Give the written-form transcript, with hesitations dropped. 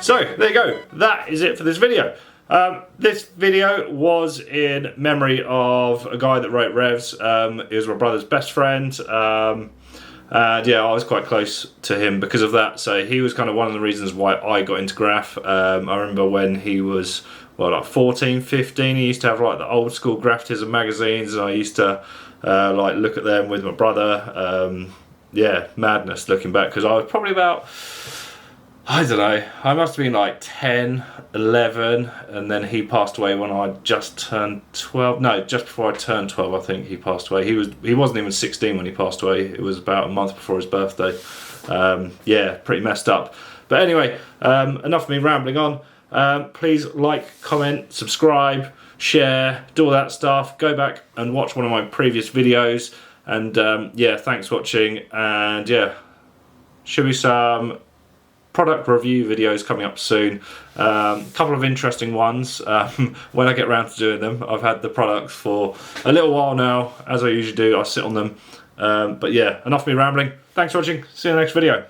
So there you go, that is it for this video. This video was in memory of a guy that wrote Revs. He was my brother's best friend, and yeah, I was quite close to him because of that. So he was kind of one of the reasons why I got into graph. I remember when he was, well, like 14, 15, he used to have like the old school graphitism magazines, and I used to like look at them with my brother. Yeah, madness looking back, because I was probably about, I don't know, I must have been like 10, 11, and then he passed away when I just turned 12. No, just before I turned 12, I think he passed away. He wasn't even 16 when he passed away. It was about a month before his birthday. Yeah, pretty messed up. But anyway, enough of me rambling on. Please like, comment, subscribe, share, do all that stuff. Go back and watch one of my previous videos. And yeah, thanks for watching. And yeah, should be some product review videos coming up soon. Couple of interesting ones when I get around to doing them. I've had the products for a little while now, as I usually do. I sit on them. But yeah, enough of me rambling. Thanks for watching. See you in the next video.